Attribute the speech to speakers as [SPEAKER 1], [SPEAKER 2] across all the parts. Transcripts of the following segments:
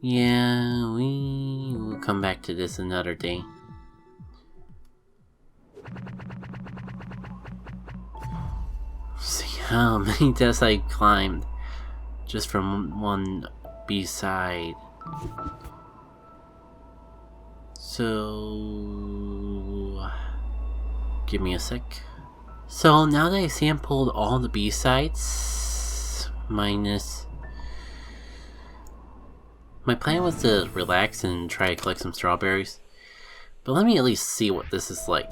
[SPEAKER 1] Yeah, we will come back to this another day. See how many deaths I climbed just from one B-side. So, give me a sec. So now that I sampled all the B-sides, minus... My plan was to relax and try to collect some strawberries. But let me at least see what this is like.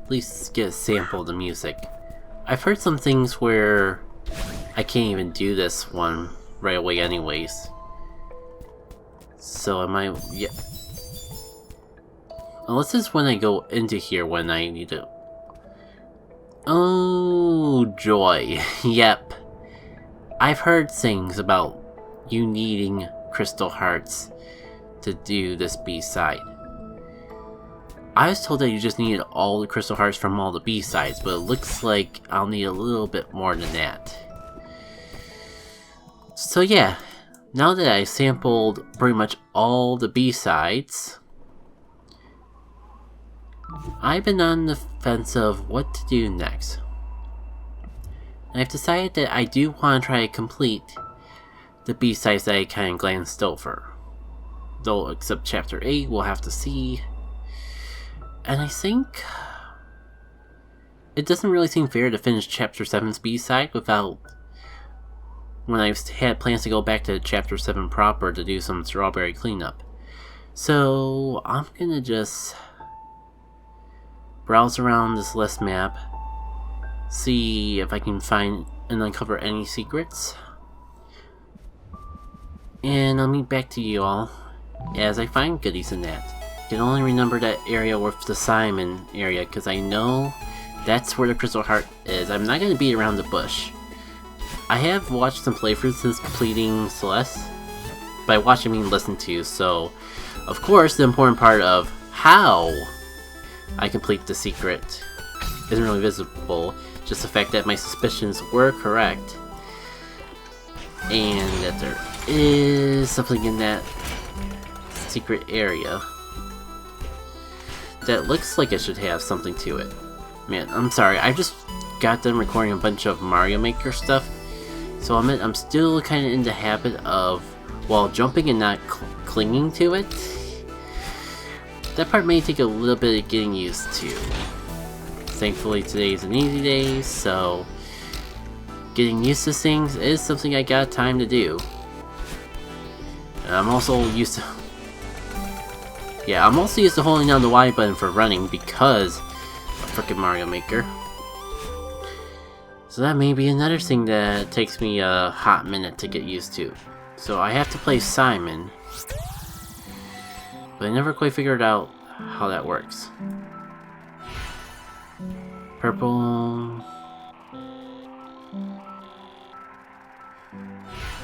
[SPEAKER 1] At least get a sample of the music. I've heard some things where I can't even do this one right away anyways. So I might... yeah. Unless it's when I go into here when I need to... Oh, joy. Yep. I've heard things about you needing crystal hearts to do this B-side. I was told that you just needed all the crystal hearts from all the B-sides, but it looks like I'll need a little bit more than that. So yeah, now that I sampled pretty much all the B-sides, I've been on the fence of what to do next. And I've decided that I do want to try to complete the B-sides that I kind of glanced over. Though, except Chapter 8, we'll have to see. And I think it doesn't really seem fair to finish Chapter 7's B-side without... when I've had plans to go back to Chapter 7 proper to do some strawberry cleanup. So, I'm gonna just browse around this Celeste map, see if I can find and uncover any secrets, and I'll meet back to you all as I find goodies in that. I can only remember that area with the Simon area because I know that's where the crystal heart is. I'm not going to beat around the bush. I have watched some playthroughs since completing Celeste. By watch I mean listen to, so of course the important part of how I complete the secret isn't really visible, just the fact that my suspicions were correct and that there is something in that secret area that looks like it should have something to it. Man, I'm sorry, I just got done recording a bunch of Mario Maker stuff, so I'm still kind of in the habit of, while jumping and not clinging to it. That part may take a little bit of getting used to. Thankfully today's an easy day, so getting used to things is something I got time to do. And I'm also used to... yeah, I'm also used to holding down the Y button for running because of frickin' Mario Maker. So that may be another thing that takes me a hot minute to get used to. So I have to play Simon, but I never quite figured out how that works. Purple,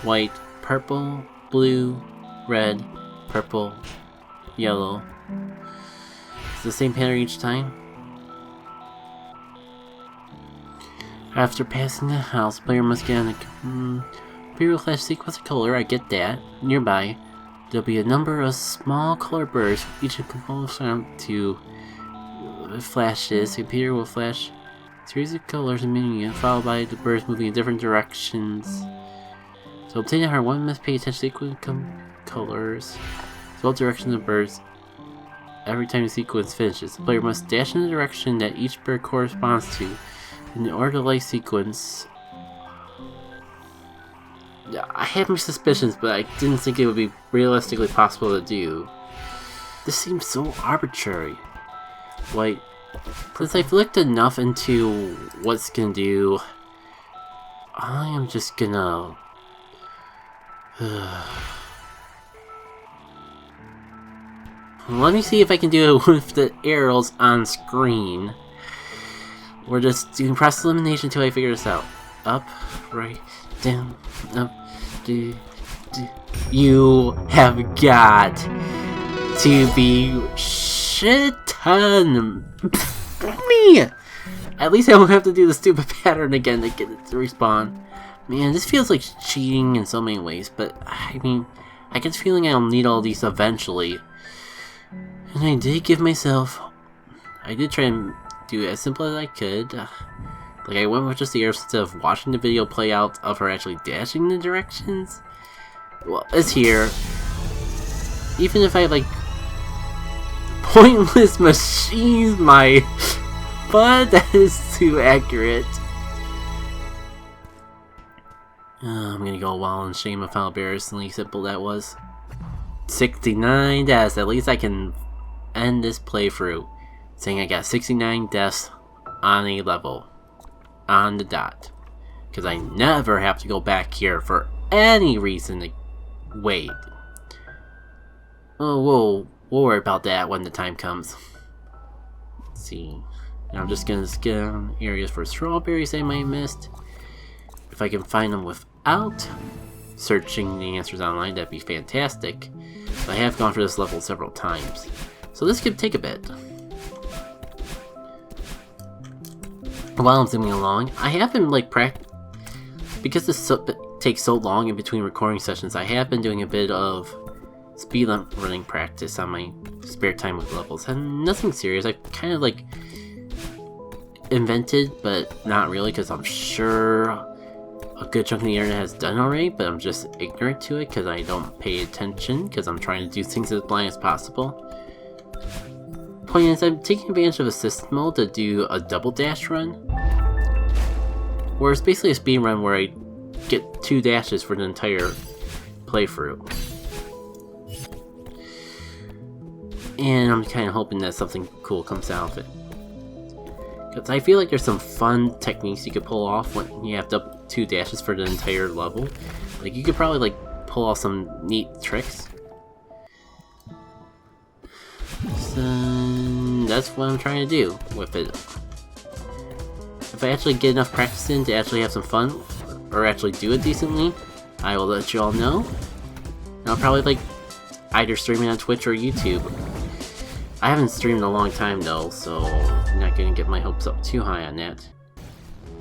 [SPEAKER 1] white, purple, blue, red, purple, yellow. It's the same pattern each time. After passing the house, player must get on the Imperial Flash sequence of color. I get that. Nearby, there'll be a number of small color bursts, each component to flashes. The computer will flash a series of colors immediately, followed by the bursts moving in different directions. To obtain a heart, one must pay attention to sequence colors, both directions of birds. Every time the sequence finishes, the player must dash in the direction that each bird corresponds to in the order of life sequence. I had my suspicions, but I didn't think it would be realistically possible to do. This seems so arbitrary. Like, since I've looked enough into what's gonna do, I am just gonna... let me see if I can do it with the arrows on screen. We're just doing process elimination until I figure this out. Up, right, down, up, do. You have got to be shit ton me. At least I won't have to do the stupid pattern again to get it to respawn. Man, this feels like cheating in so many ways, but I mean, I get the feeling I'll need all these eventually. And I did give myself... I did try and do it as simple as I could. Like, I went with just the arrows instead of watching the video play out of her actually dashing the directions. Well, it's here. Even if I, like, pointless machines my butt, that is too accurate. I'm gonna go wild in shame of how embarrassingly simple that was. 69 deaths. At least I can end this playthrough saying I got 69 deaths on a level. On the dot. Because I never have to go back here for any reason to wait. Oh, we'll worry about that when the time comes. Let's see. Now I'm just gonna scan areas for strawberries I might have missed. If I can find them without searching the answers online, that'd be fantastic. But I have gone through this level several times, so this could take a bit. While I'm zooming along, I have been like because this takes so long in between recording sessions, I have been doing a bit of speed running practice on my spare time with levels, and nothing serious. I kind of like invented, but not really, because I'm sure a good chunk of the internet has done already, but I'm just ignorant to it because I don't pay attention, because I'm trying to do things as blind as possible. Point is, I'm taking advantage of assist mode to do a double dash run, where it's basically a speed run where I get 2 dashes for the entire playthrough. And I'm kind of hoping that something cool comes out of it. Because I feel like there's some fun techniques you could pull off when you have 2 dashes for the entire level. Like, you could probably like pull off some neat tricks. So that's what I'm trying to do with it. If I actually get enough practice in to actually have some fun, or actually do it decently, I will let you all know. And I'll probably like either stream it on Twitch or YouTube. I haven't streamed in a long time though, so I'm not gonna get my hopes up too high on that.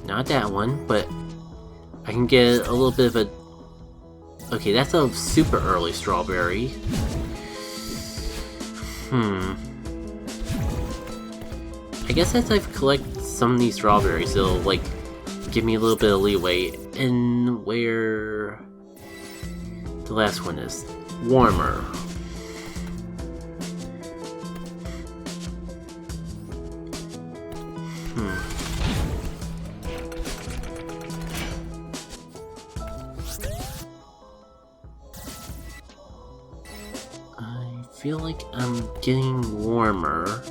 [SPEAKER 1] Not that one, but I can get a little bit of a... Okay, that's a super early strawberry. I guess as I collect some of these strawberries, it'll like give me a little bit of leeway in where the last one is. Warmer. I feel like I'm getting warmer.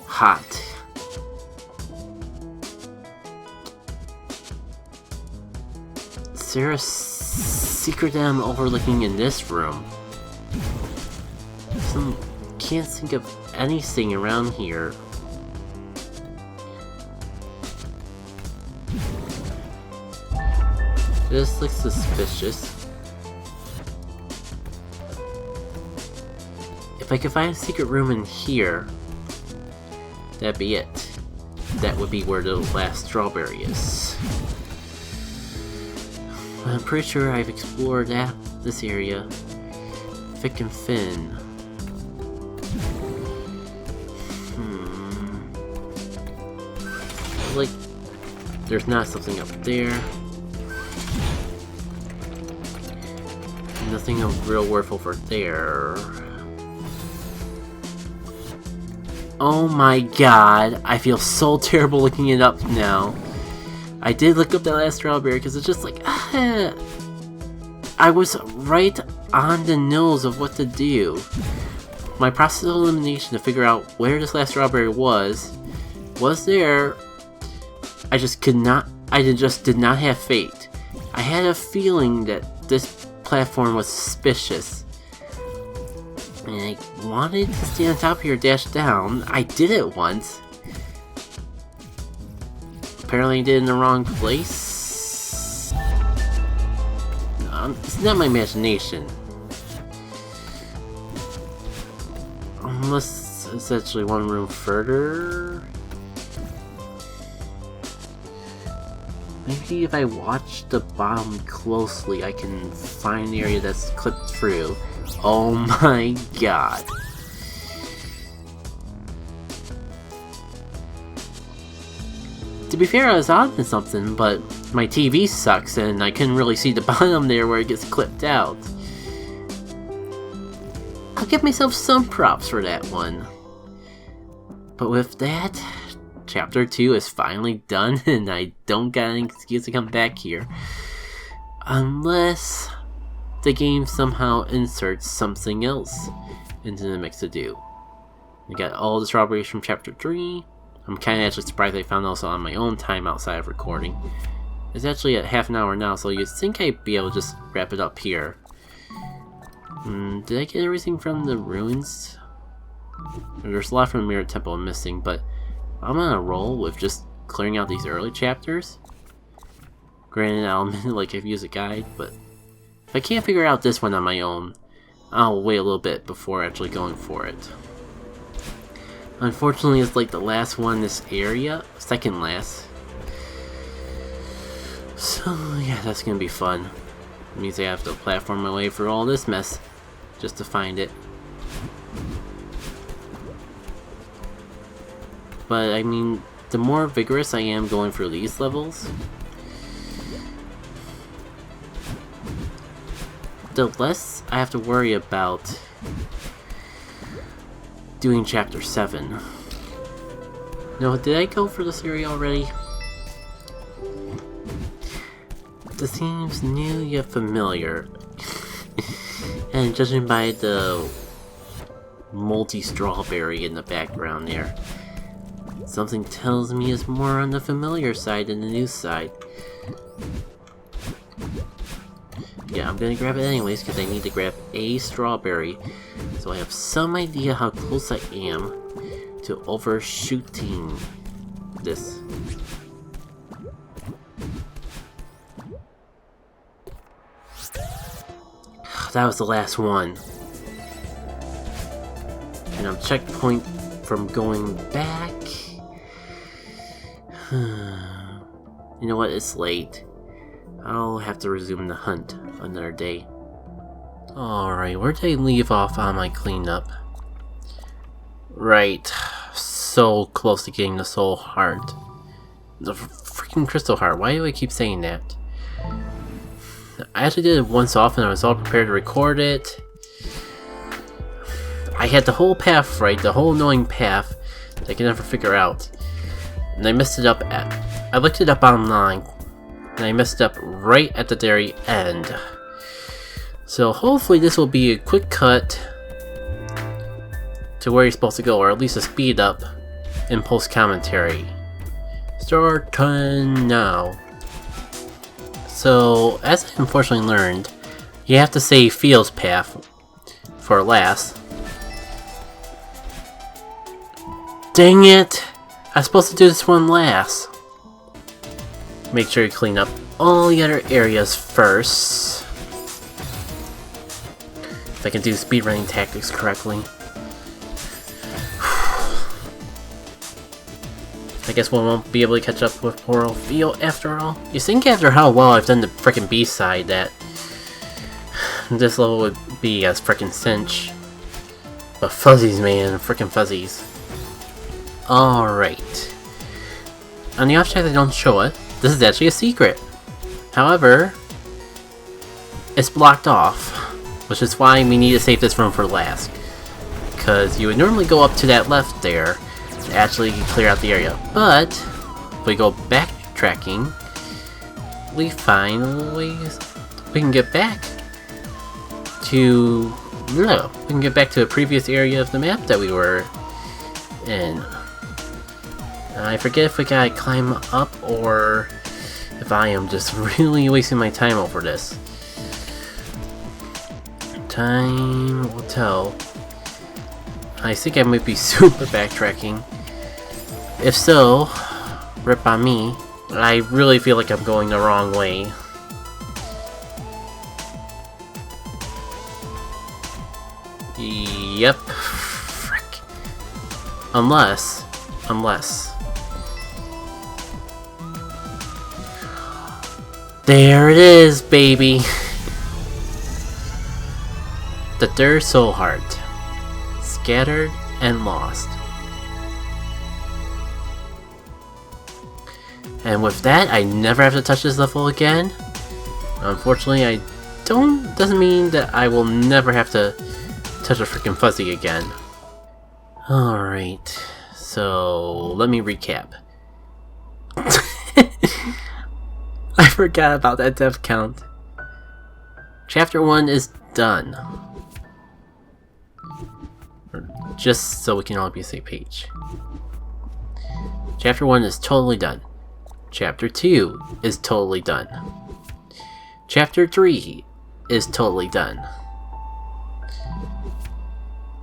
[SPEAKER 1] Hot. Is there a secret that I'm overlooking in this room? Can't think of anything around here. This looks suspicious. If I could find a secret room in here, that'd be it. That would be where the last strawberry is. I'm pretty sure I've explored this area thick and thin. Like, there's not something up there. Nothing of real worth over there. Oh my god, I feel so terrible looking it up now. I did look up that last strawberry because it's just like, I was right on the nose of what to do. My process of elimination to figure out where this last strawberry was there. I just did not have faith. I had a feeling that this platform was suspicious. And I wanted to stay on top here, dash down. I did it once. Apparently I did it in the wrong place. It's not my imagination. Unless it's actually one room further. Maybe if I watch the bottom closely, I can find the area that's clipped through. Oh my god. To be fair, I was onto something, but my TV sucks and I couldn't really see the bottom there where it gets clipped out. I'll give myself some props for that one. But with that, Chapter 2 is finally done and I don't got any excuse to come back here. Unless the game somehow inserts something else into the mix to do. I got all the strawberries from Chapter 3. I'm kind of actually surprised I found also on my own time outside of recording. It's actually at half an hour now, so you'd think I'd be able to just wrap it up here. Did I get everything from the ruins? There's a lot from the Mirror Temple I'm missing, but I'm on a roll with just clearing out these early chapters. Granted, I'll admit like I've used a guide, but if I can't figure out this one on my own, I'll wait a little bit before actually going for it. Unfortunately, it's like the last one in this area, second last. So yeah, that's gonna be fun. It means I have to platform my way through all this mess just to find it. But I mean, the more vigorous I am going through these levels, the less I have to worry about doing Chapter 7. No, did I go for this area already? This seems new yet familiar. And judging by the multi-strawberry in the background there, something tells me it's more on the familiar side than the new side. Yeah, I'm gonna grab it anyways because I need to grab a strawberry, so I have some idea how close I am to overshooting this. That was the last one. And I'm checkpoint from going back. You know what? It's late. I'll have to resume the hunt another day. Alright, where did I leave off on my cleanup? Right. So close to getting the soul heart. The freaking crystal heart. Why do I keep saying that? I actually did it once off and I was all prepared to record it. I had the whole path right, the whole annoying path that I could never figure out. And I messed it up I looked it up online and I messed it up right at the very end. So hopefully this will be a quick cut to where you're supposed to go, or at least a speed up in post commentary. Start now. So, as I unfortunately learned, you have to save Field's path for last. Dang it! I was supposed to do this one last. Make sure you clean up all the other areas first. If I can do speedrunning tactics correctly. I guess we won't be able to catch up with poor old Field after all. You think after how well I've done the frickin' B-side that this level would be as frickin' cinch. But fuzzies, man, frickin' fuzzies. Alright. On the off chance I don't show it, this is actually a secret. However, it's blocked off, which is why we need to save this room for last. Because you would normally go up to that left there to actually clear out the area. But if we go backtracking, we find ways we can get back to a previous area of the map that we were in. I forget if we gotta climb up or if I am just really wasting my time over this. Time will tell. I think I might be super backtracking. If so, rip on me. I really feel like I'm going the wrong way. Yep. Unless... There it is, baby! The third soul heart. Scattered and lost. And with that, I never have to touch this level again. Unfortunately, doesn't mean that I will never have to touch a freaking fuzzy again. Alright, so let me recap. I forgot about that death count. Chapter 1 is done. Just so we can all be on the same page. Chapter 1 is totally done. Chapter 2 is totally done. Chapter 3 is totally done.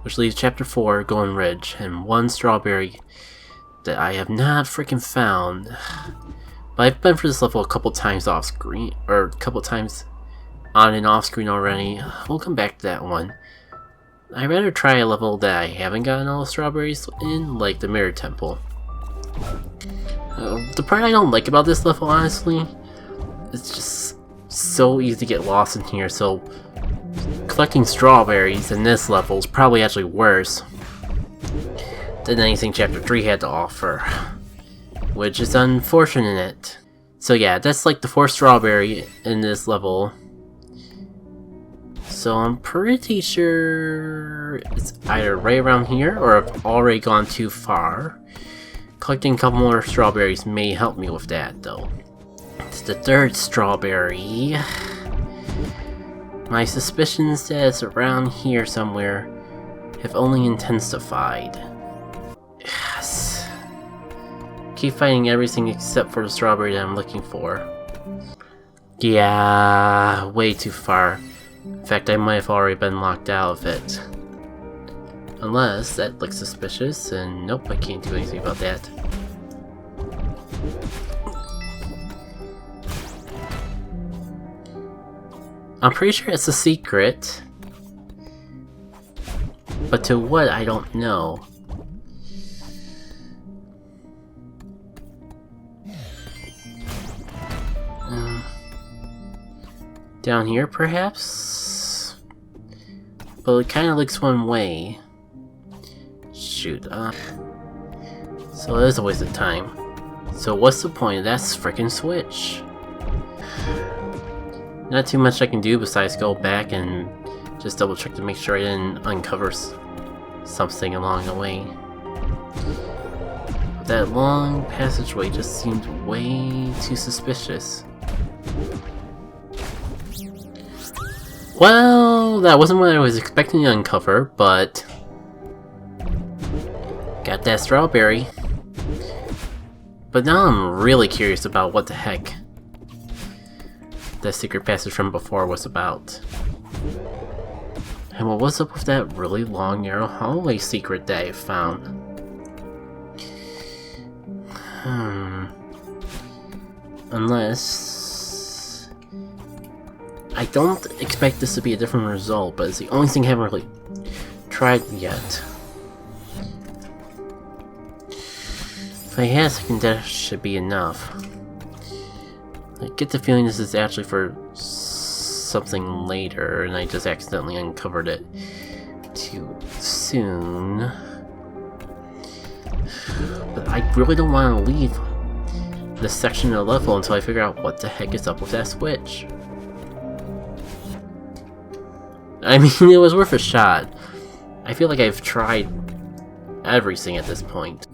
[SPEAKER 1] Which leaves Chapter 4, Golden Ridge, and one strawberry that I have not freaking found. But I've been for this level a couple times off screen, or a couple times on and off screen already. We'll come back to that one. I'd rather try a level that I haven't gotten all the strawberries in, like the Mirror Temple. The part I don't like about this level, honestly, it's just so easy to get lost in here, so collecting strawberries in this level is probably actually worse than anything Chapter 3 had to offer, which is unfortunate. So yeah, that's like the fourth strawberry in this level. So I'm pretty sure it's either right around here or I've already gone too far. Collecting a couple more strawberries may help me with that though. It's the third strawberry. My suspicions that it's around here somewhere have only intensified. Yes. Keep finding everything except for the strawberry that I'm looking for. Yeah, way too far. In fact, I might have already been locked out of it. Unless that looks suspicious, and nope, I can't do anything about that. I'm pretty sure it's a secret. But to what, I don't know. Down here, perhaps? Well, it kind of looks one way. Shoot, so it is a waste of time. So what's the point of that frickin' switch? Not too much I can do besides go back and just double check to make sure I didn't uncover something along the way. But that long passageway just seemed way too suspicious. Well, that wasn't what I was expecting to uncover, but got that strawberry. But now I'm really curious about what the heck the secret passage from before was about. And what was up with that really long narrow hallway secret that I found? Unless... I don't expect this to be a different result, but it's the only thing I haven't really tried yet. If I had a second, that should be enough. I get the feeling this is actually for something later, and I just accidentally uncovered it too soon. But I really don't want to leave this section of the level until I figure out what the heck is up with that switch. I mean, it was worth a shot. I feel like I've tried everything at this point.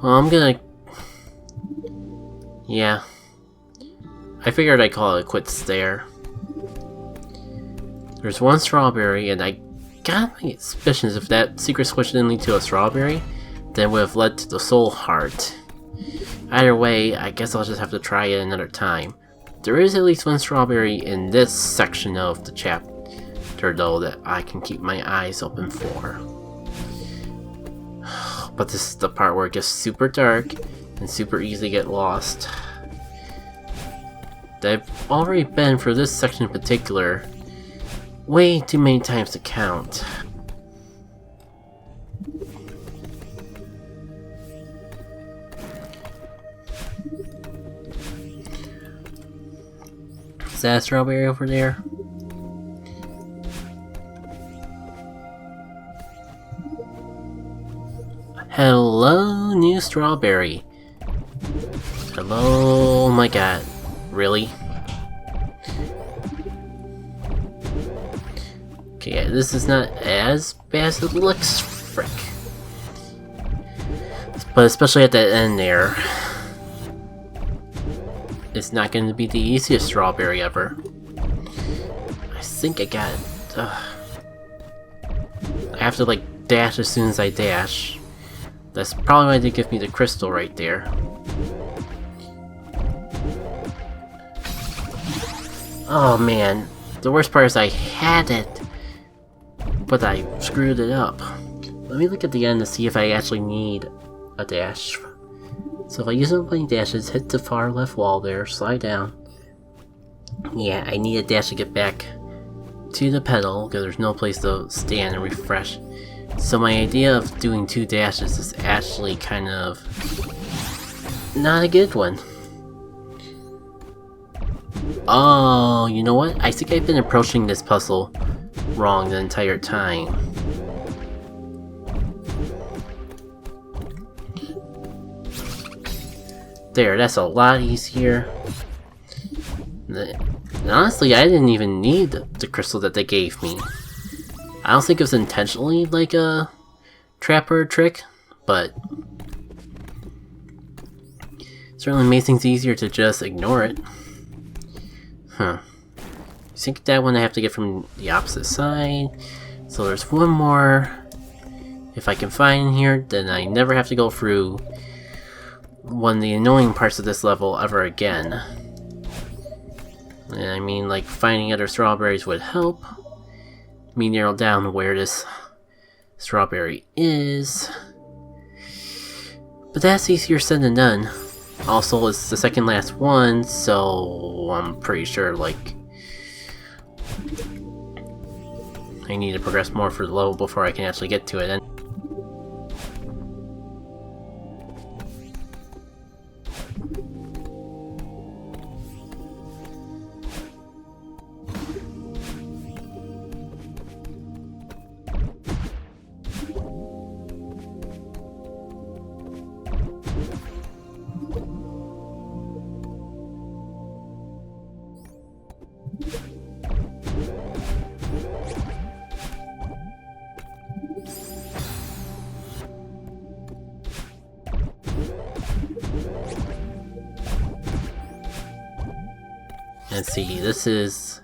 [SPEAKER 1] Well, I'm gonna... Yeah. I figured I'd call it quits there. There's one strawberry, and I got my suspicions if that secret switch didn't lead to a strawberry, then it would have led to the soul heart. Either way, I guess I'll just have to try it another time. There is at least one strawberry in this section of the chapter though that I can keep my eyes open for. But this is the part where it gets super dark and super easy to get lost. I've already been for this section in particular way too many times to count. Is that a strawberry over there? Hello, new strawberry. Hello, oh my god. Really? Okay, yeah, this is not as bad as it looks. Frick. But especially at that end there, it's not going to be the easiest strawberry ever. I think I got it. I have to like dash as soon as I dash. That's probably why they give me the crystal right there. Oh man, the worst part is I had it, but I screwed it up. Let me look at the end to see if I actually need a dash. So if I use up any dashes, hit the far left wall there, slide down. Yeah, I need a dash to get back to the pedal, because there's no place to stand and refresh. So my idea of doing 2 dashes is actually kind of not a good one. Oh, you know what? I think I've been approaching this puzzle wrong the entire time. There, that's a lot easier. And honestly, I didn't even need the crystal that they gave me. I don't think it was intentionally like a trap or a trick, but it certainly makes things easier to just ignore it. Huh. I think that one I have to get from the opposite side. So there's one more. If I can find in here, then I never have to go through one of the annoying parts of this level ever again. And I mean, like, finding other strawberries would help me narrow down where this strawberry is. But that's easier said than done. Also, it's the second last one, so I'm pretty sure, like, I need to progress more for the level before I can actually get to it. And let's see, this is...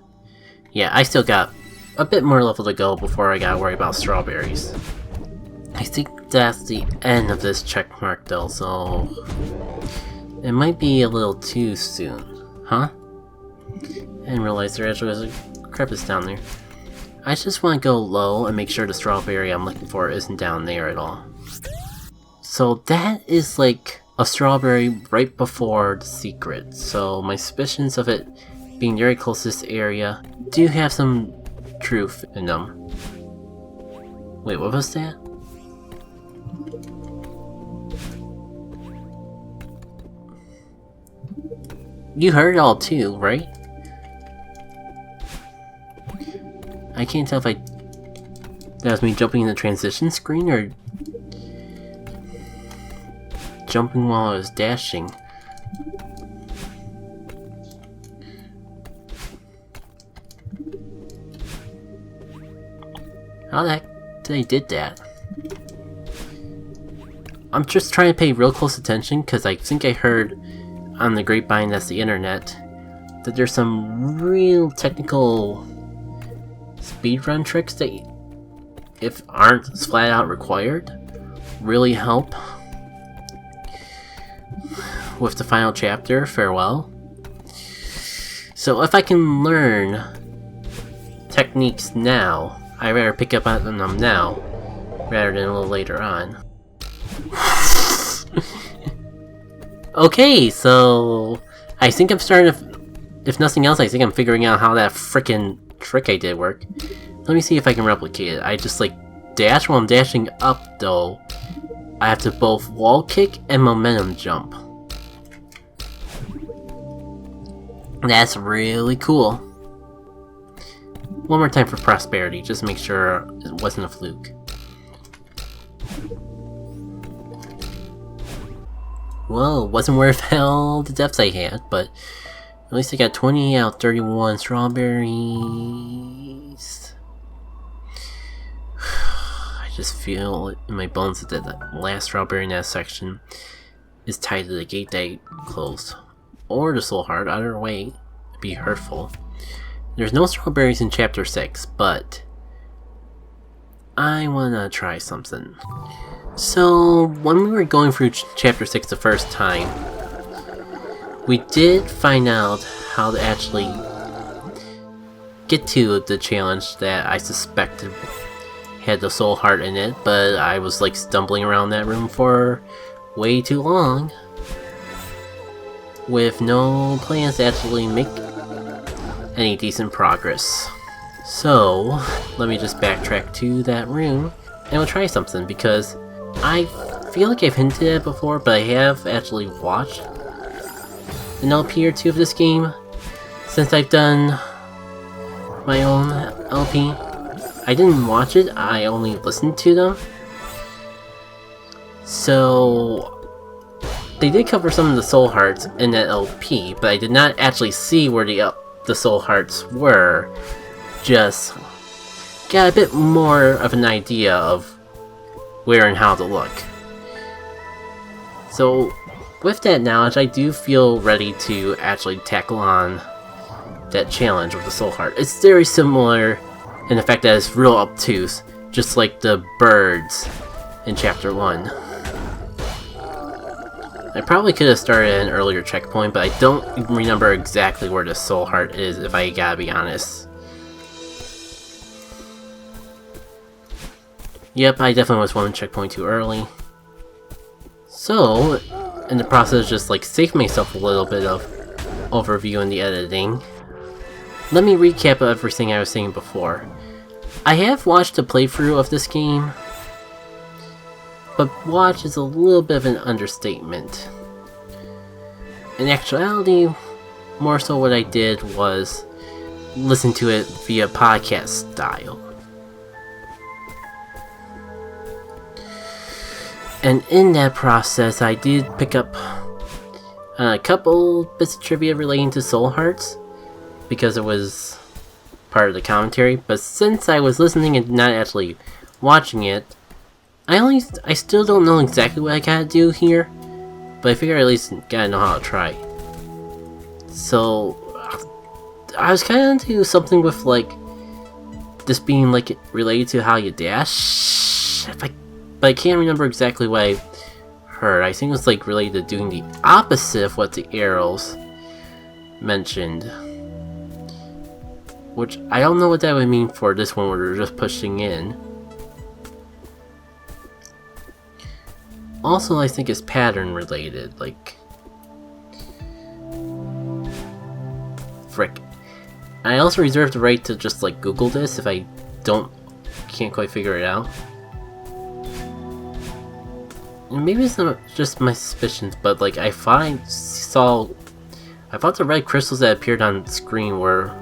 [SPEAKER 1] yeah, I still got a bit more level to go before I gotta worry about strawberries. I think that's the end of this check mark though, so... it might be a little too soon. Huh? I didn't realize there actually was a crevice down there. I just want to go low and make sure the strawberry I'm looking for isn't down there at all. So that is like a strawberry right before the secret, so my suspicions of it being very close to this area do have some truth in them. Wait, what was that? You heard it all too, right? I can't tell if that was me jumping in the transition screen or jumping while I was dashing. How the heck did I did that? I'm just trying to pay real close attention because I think I heard on the grapevine, that's the internet, that there's some real technical speedrun tricks that, if aren't flat out required, really help with the final chapter, Farewell. So if I can learn techniques now, I'd rather pick up on them now rather than a little later on. Okay, so I think I'm starting to, if nothing else, I think I'm figuring out how that frickin' trick I did work. Let me see if I can replicate it. I just like dash while I'm dashing up though. I have to both wall kick and momentum jump. That's really cool. One more time for prosperity, just to make sure it wasn't a fluke. Well, wasn't worth all the deaths I had, but at least I got 20 out of 31 strawberries. I just feel in my bones that the last strawberry in that section is tied to the gate that I closed. Or the soul heart, either way, it'd be hurtful. There's no strawberries in chapter 6, but I wanna try something. So, when we were going through chapter 6 the first time, we did find out how to actually get to the challenge that I suspected had the soul heart in it, but I was like stumbling around that room for way too long with no plans to actually make any decent progress. So, let me just backtrack to that room and we'll try something, because I feel like I've hinted at it before, but I have actually watched an LP or two of this game since I've done my own LP. I didn't watch it, I only listened to them. So they did cover some of the soul hearts in that LP, but I did not actually see where the soul hearts were. Just got a bit more of an idea of where and how to look. So with that knowledge, I do feel ready to actually tackle on that challenge with the soul heart. It's very similar in the fact that it's real obtuse, just like the birds in chapter 1. I probably could have started at an earlier checkpoint, but I don't remember exactly where the soul heart is, if I gotta be honest. Yep, I definitely was one checkpoint too early. So, in the process of just like saving myself a little bit of overview in the editing, let me recap everything I was saying before. I have watched a playthrough of this game, but watch is a little bit of an understatement. In actuality, more so what I did was listen to it via podcast style. And in that process, I did pick up a couple bits of trivia relating to soul hearts, because it was part of the commentary, but since I was listening and not actually watching it, I still don't know exactly what I gotta do here, but I figure I at least gotta know how to try. So, I was kinda into something with like, this being like related to how you dash, but I can't remember exactly what I heard. I think it was like related to doing the opposite of what the arrows mentioned. Which, I don't know what that would mean for this one where we're just pushing in. Also, I think it's pattern related, like... Frick. I also reserve the right to just like Google this if I can't quite figure it out. And maybe it's not just my suspicions, but like I thought the red crystals that appeared on the screen were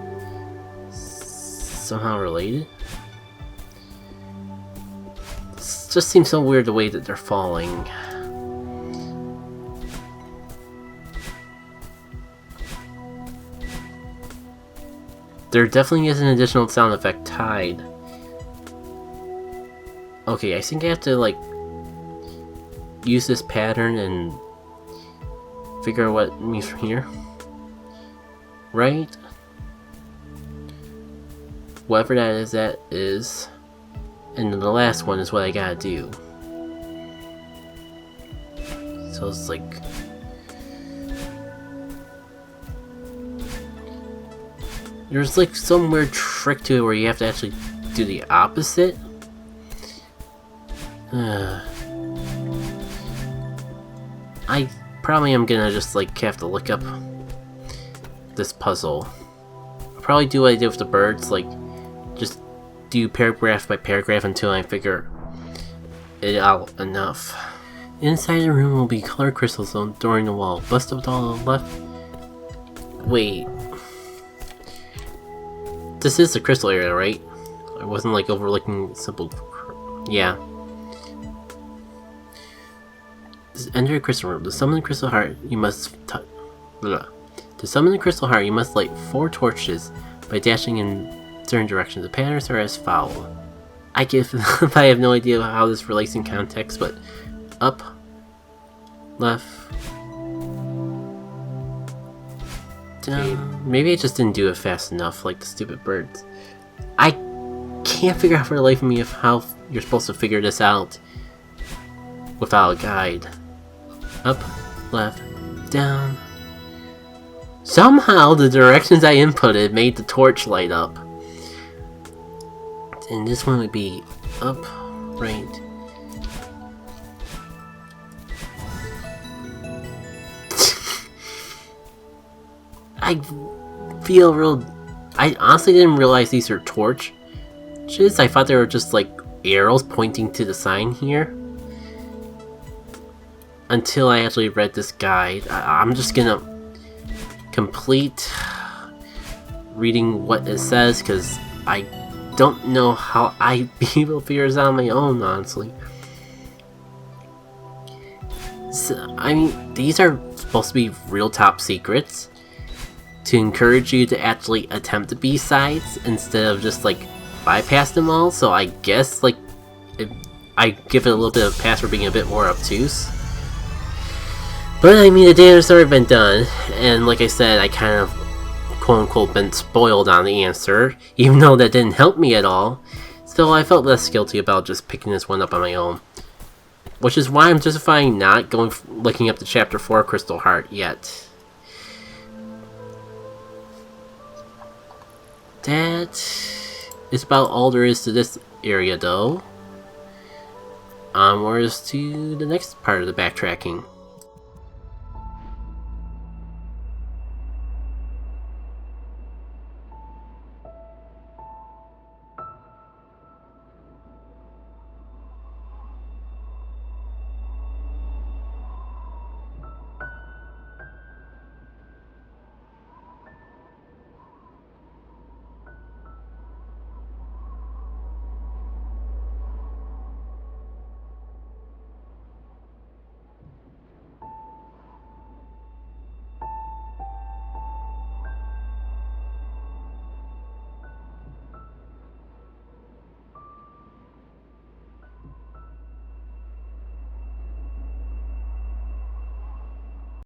[SPEAKER 1] somehow related. It just seems so weird the way that they're falling. There definitely is an additional sound effect tied. Okay, I think I have to like use this pattern and figure out what it means from here. Right? Whatever that is. And then the last one is what I gotta do. So it's like... There's like some weird trick to it where you have to actually do the opposite. I probably am gonna just like have to look up this puzzle. I'll probably do what I did with the birds, like just do paragraph by paragraph until I figure it out enough. Inside the room will be colored crystals adorning the wall. Bust up on the left. Wait. This is the crystal area, right? I wasn't like overlooking simple. Yeah. Enter a crystal room. To summon the crystal heart, you must To summon the crystal heart, you must light 4 torches by dashing in certain directions. The patterns are as follows. I have no idea how this relates in context, but up, left, down. Maybe I just didn't do it fast enough, like the stupid birds. I can't figure out for the life of me how you're supposed to figure this out without a guide. Up, left, down. Somehow the directions I inputted made the torch light up. And this one would be up, right. I feel real. I honestly didn't realize these are torches. I thought they were just like arrows pointing to the sign here. Until I actually read this guide. I'm just gonna complete reading what it says because I don't know how I'd be able to figure this out on my own, honestly. So, I mean, these are supposed to be real top secrets to encourage you to actually attempt the B-sides instead of just like bypass them all. So I guess like I give it a little bit of a pass for being a bit more obtuse. But I mean, the damage already been done, and like I said, I kind of quote-unquote been spoiled on the answer, even though that didn't help me at all. Still, I felt less guilty about just picking this one up on my own. Which is why I'm justifying not looking up the Chapter 4 Crystal Heart yet. That is about all there is to this area though. Onwards to the next part of the backtracking.